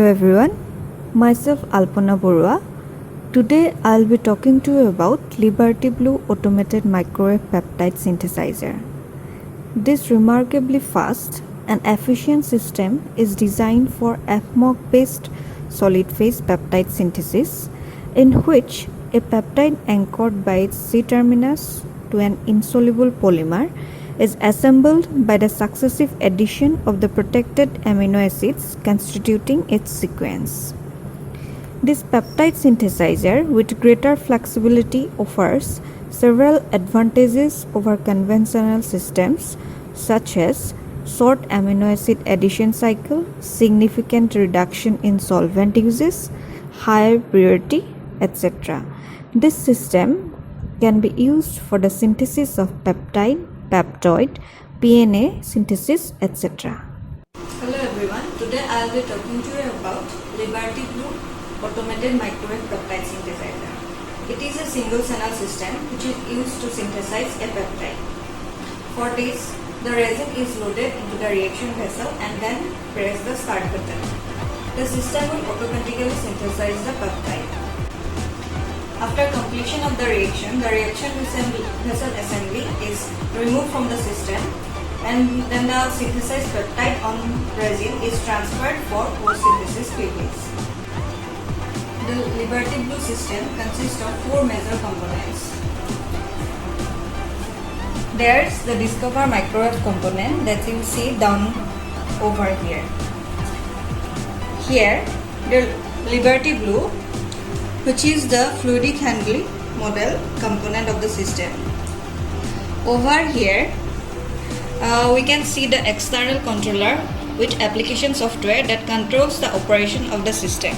everyone, myself Alpana Borua. Today I'll be talking to you about Liberty Blue Automated Microwave Peptide Synthesizer. This remarkably fast and efficient system is designed for FMOC based solid phase peptide synthesis, in which a peptide anchored by its C terminus to an insoluble polymer is assembled by the successive addition of the protected amino acids constituting its sequence. This peptide synthesizer with greater flexibility offers several advantages over conventional systems such as short amino acid addition cycle, significant reduction in solvent uses, higher purity, etc. This system can be used for the synthesis of peptide, peptoid, PNA synthesis, etc. Hello everyone, today I will be talking to you about Liberty Blue Automated Microwave Peptide Synthesizer. It is a single channel system which is used to synthesize a peptide. For this, the resin is loaded into the reaction vessel and then press the start button. The system will automatically synthesize the peptide. After completion of the reaction vessel assembly is removed from the system, and then the synthesized peptide on resin is transferred for post-synthesis phase. The Liberty Blue system consists of 4 major components. There's the Discover microwave component that you see down over here. Here, the Liberty Blue, which is the fluidic handling model component of the system. Over here, we can see the external controller with application software that controls the operation of the system.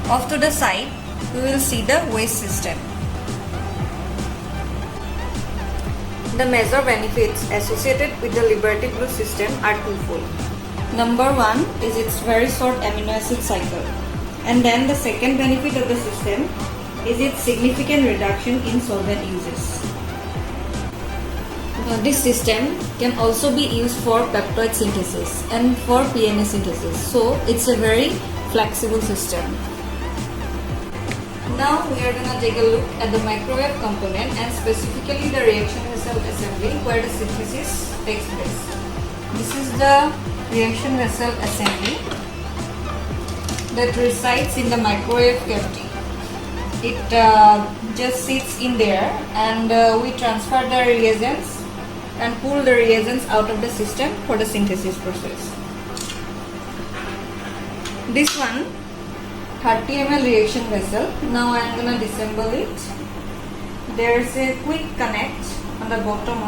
Off to the side, we will see the waste system. The major benefits associated with the Liberty Blue system are twofold. Number 1 is its very short amino acid cycle, and then the second benefit of the system is its significant reduction in solvent uses. This system can also be used for peptide synthesis and for PNA synthesis, so it's a very flexible system. Now we are going to take a look at the microwave component and specifically the reaction vessel assembly where the synthesis takes place. This is the reaction vessel assembly that resides in the microwave cavity. It just sits in there, and we transfer the reagents and pull the reagents out of the system for the synthesis process. This one 30 ml reaction vessel. Now I am going to disassemble it. There is a quick connect on the bottom.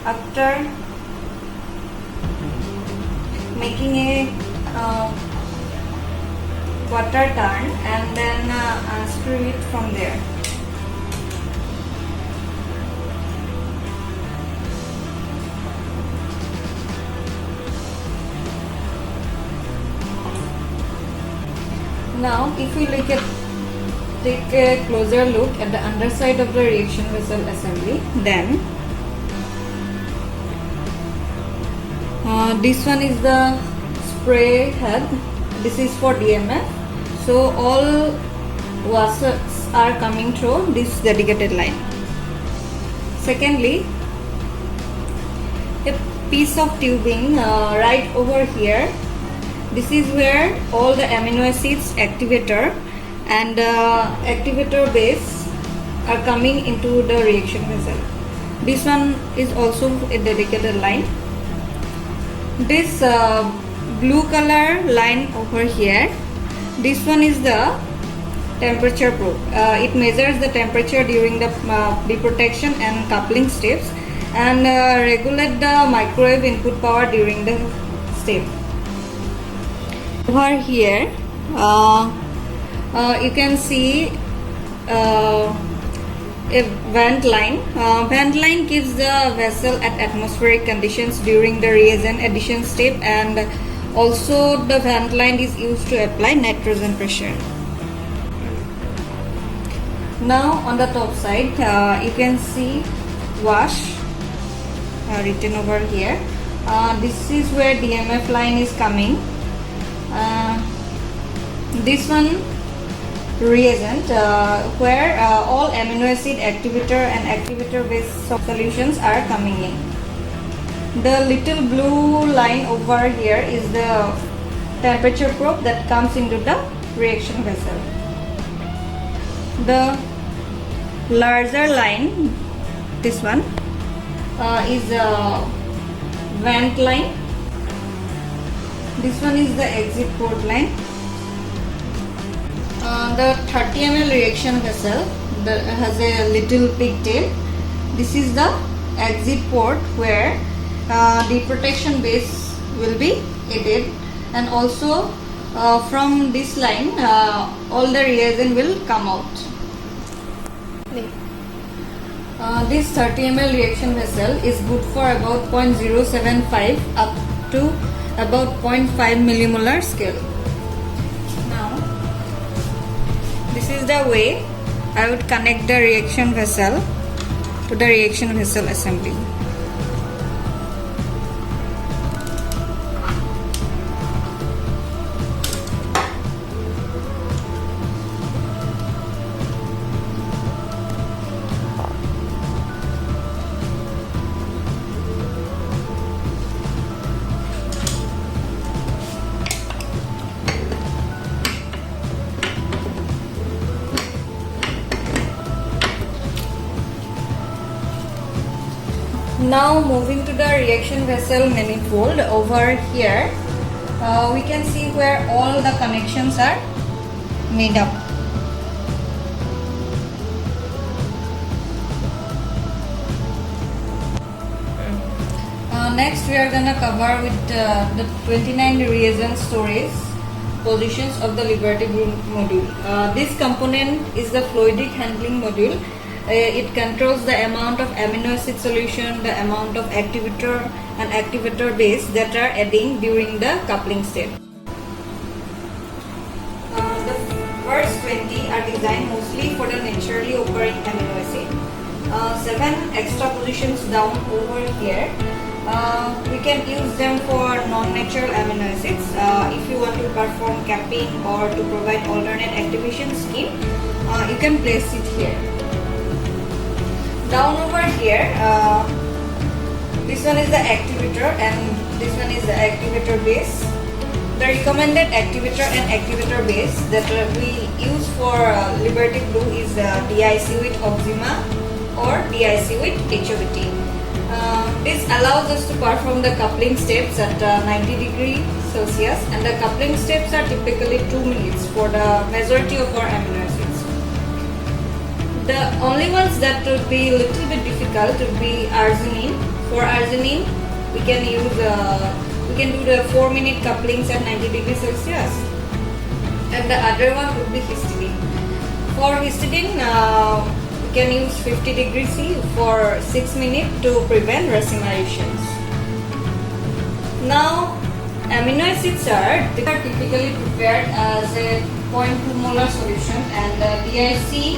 After making a quarter turn and then unscrew it from there. Now if we take a closer look at the underside of the reaction vessel assembly, then this one is the spray head. This is for DMF. So all washes are coming through this dedicated line. Secondly, a piece of tubing right over here. This is where all the amino acids activator and activator base are coming into the reaction vessel. This one is also a dedicated line. This blue color line over here, this one is the temperature probe. It measures the temperature during the deprotection and coupling steps and regulate the microwave input power during the step. Over here you can see a vent line. Vent line keeps the vessel at atmospheric conditions during the reagent addition step, and also the vent line is used to apply nitrogen pressure. Now on the top side you can see wash written over here. This is where DMF line is coming. This one reagent where all amino acid activator and activator based solutions are coming in. The little blue line over here is the temperature probe that comes into the reaction vessel. The larger line, this one, is a vent line. This one is the exit port line. The 30 ml reaction vessel that has a little pigtail. This is the exit port where the protection base will be added, and also from this line all the reagent will come out. This 30 ml reaction vessel is good for about 0.075 up to about 0.5 millimolar scale. Now, this is the way I would connect the reaction vessel to the reaction vessel assembly. Now moving to the reaction vessel manifold, over here we can see where all the connections are made up. Next we are gonna cover with the 29 reagent storage positions of the Liberty Blue module. This component is the fluidic handling module. It controls the amount of amino acid solution, the amount of activator and activator base that are adding during the coupling step. The first 20 are designed mostly for the naturally occurring amino acid. 7 extra positions down over here, we can use them for non-natural amino acids. If you want to perform capping or to provide alternate activation scheme, you can place it here. Down over here, this one is the activator and this one is the activator base. The recommended activator and activator base that we use for Liberty Blue is DIC with Oxima or DIC with HOVT. This allows us to perform the coupling steps at 90 degrees Celsius, and the coupling steps are typically 2 minutes for the majority of our amino acids. The only ones that would be a little bit difficult would be arginine. For arginine, we can use we can do the 4-minute couplings at 90 degrees Celsius, and the other one would be histidine. For histidine, we can use 50 degrees C for 6 minutes to prevent racemations. Now, amino acids are typically prepared as a 0.2 molar solution, and DIC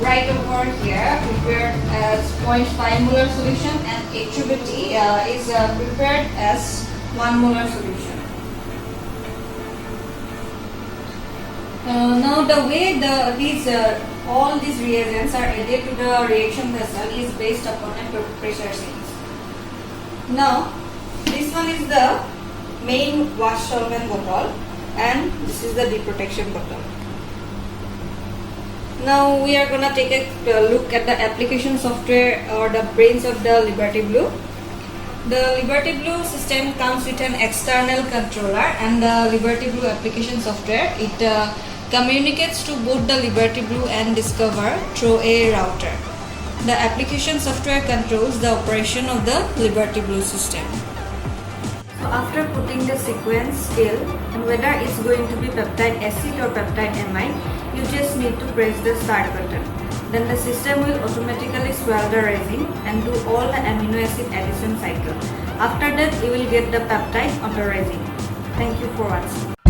right over here prepared as 0.5 molar solution, and HOVT is prepared as 1 molar solution. Now the way all these reagents are added to the reaction vessel is based upon a pressure change. Now this one is the main wash solvent bottle, and this is the deprotection bottle. Now we are gonna take a look at the application software or the brains of the Liberty Blue. The Liberty Blue system comes with an external controller and the Liberty Blue application software. It communicates to both the Liberty Blue and Discover through a router. The application software controls the operation of the Liberty Blue system. So after putting the sequence still and whether it's going to be peptide acid or peptide amide, you just need to press the start button. Then the system will automatically swell the resin and do all the amino acid addition cycle. After that, you will get the peptide on the resin. Thank you for watching.